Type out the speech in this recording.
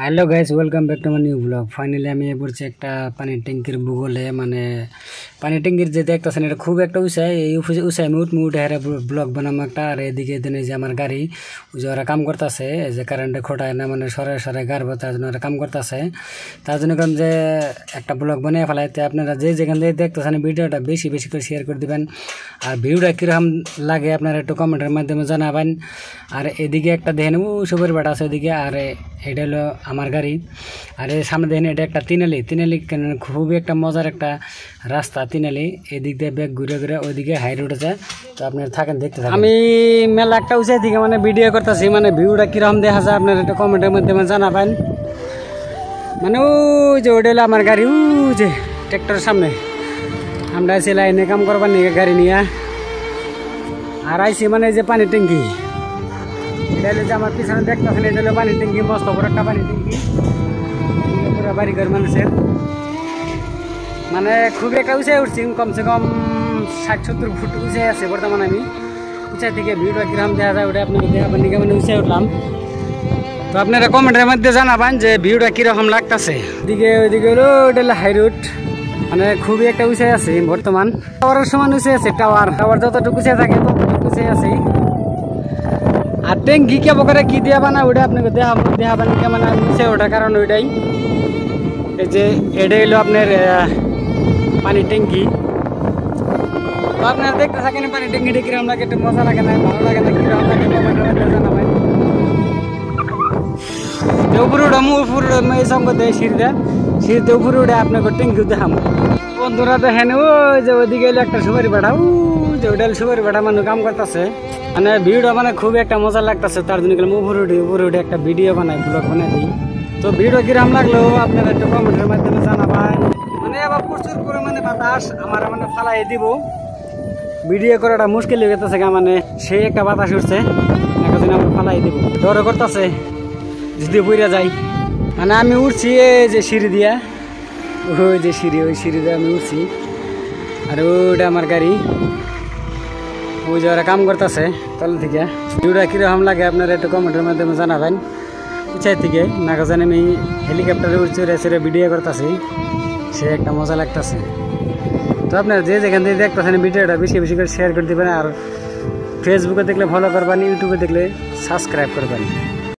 Hello guys, welcome back to my new blog. Finally আমি পড়ছি একটা পানির ট্যাঙ্কির ভূগোলে, মানে পানির ট্যাঙ্কির যে দেখতেছেন এটা খুব একটা উঁচাই, এই উঁচাই আমি উঠে হেরা ব্লগ বানাবো একটা। আর এদিকে দিনে যে আমার গাড়ি যে ওরা কাম করতেছে, যে কারেন্টে খোটায় না, মানে সরে সরে গাড়বো, তার জন্য ওরা কাম করতেছে। তার জন্য কারণ যে একটা ব্লগ বানিয়ে ফেলাইতে আপনারা যে যেখান থেকে দেখতেছেন ভিডিওটা বেশি বেশি করে শেয়ার করে দিবেন। আর ভিডিওটা কীরকম লাগে আপনারা একটু কমেন্টের মাধ্যমে জানাবেন। আর এদিকে একটা দেখেন সবের বাটা আছে ওইদিকে, আর এটা হলো আমার গাড়ি। আর এর সামনে দেখেন এটা একটা তিনালি খুবই একটা মজার একটা রাস্তা তিনালি। এদিক দিয়ে ব্যাগ ঘুরে ঘুরে ওইদিকে হাই রোড আছে। তো আপনারা থাকেন, দেখতে থাকেন। আমি মেলা একটা উঁচাই দিকে মানে ভিডিও করতেছি, মানে ভিউটা কীরকম দেখা যায় আপনারা একটু কমেন্টের মাধ্যমে জানাবেন। মানে ওই যে ওটা হলো আমার গাড়ি, ওই যে ট্র্যাক্টরের সামনে আমরা আছি লাইনে কাম করবার নিয়ে গাড়ি নিয়ে। আর আইসি মানে যে পানির ট্যাঙ্কি, এটা হলো যে আমার পিছনে দেখতেছেন, এটা হলো পানির ট্যাঙ্কি, মস্ত বড় একটা পানির ট্যাঙ্কি পুরো বাড়িঘর মানুষের। মানে খুবই একটা উঁচাই উঠছি, কমসে কম 60-70 ফুট উঁচাই আছে বর্তমানে। আমি উঁচাই থেকে ভিডিও কিরকম দেখা যায় ওটা আপনাকে দেখাবেন নিকে মানে উঁচাই উঠলাম। তো আপনারা কমেন্টের মধ্যে জানাবেন যে ভিউটা কীরকম লাগতেছে। ওইদিকে হলো ওইটা হলো হাই রোড, মানে খুবই একটা উঁচাই আছে বর্তমান। টাওয়ারের সমান উঁচাই আছে, টাওয়ার যতটুকু উঁচাই থাকে ততটুকু উঁচাই আছে। আর ট্যাঙ্কি কে বকরে কি দেওয়া বানা ওইটা আপনাকে দেখাবেন মানে উঁচাই ওঠার কারণ ওইটাই। এই যে এটা হলো আপনার পানির ট্যাঙ্কি। তো আপনারা দেখতে থাকেন পানির ট্যাঙ্কিটা কিরকম লাগে, একটু মজা লাগে না, ভালো লাগে না, কিরকম লাগে জানাবেন। উপরে উঠাম, এই সঙ্গে দেয় সিঁড়িতে উপরে উঠে আপনাকে ট্যাঙ্কি দেখাম। বন্ধুরা দেখেন ওই যে ওইদিকে এলো একটা সুপারি বাটা, যে ওইটা সুপারি বাটা মানুষ কাম করতেছে। মানে ভিডিও মানে খুব একটা মজা লাগতেছে, তার জন্য উপরে উঠে একটা ভিডিও বানাই, ব্লগ বানাই দিই। তো ভিডিও কিরকম লাগলো আপনারা একটু কমেন্টের মাধ্যমে জানাবেন। মানে আবার প্রচুর পরিমাণে বাতাস আমার মানে ফালাই দিব, ভিডিও করাটা মুশকিল হয়ে গেছে, মানে সেই একটা বাতাস উঠছে, এখন আমার ফালাই দিব, ডরও করতেছে যদি বইরা যাই। মানে আমি উঠছি এই যে সিঁড়ি দিয়া, ওই যে সিঁড়ি, ওই সিঁড়ি দিয়ে আমি উঠছি। আর ওইটা আমার গাড়ি, ওই যে ওরা কাম করতেছে তল থেকে। ভিডিওটা কীরকম লাগে আপনারা একটু কমেন্টের মাধ্যমে জানাবেন। উঁচাই থেকে না জানি আমি হেলিকপ্টারে উড়ে ভিডিও করতেছি, সে একটা মজা লাগতেছে। তো আপনারা যে যেখান থেকে দেখতেছেন ভিডিওটা বেশি বেশি করে শেয়ার করে দেবেন। আর ফেসবুকে দেখলে ফলো করবেন, ইউটিউবে দেখলে সাবস্ক্রাইব করবেন।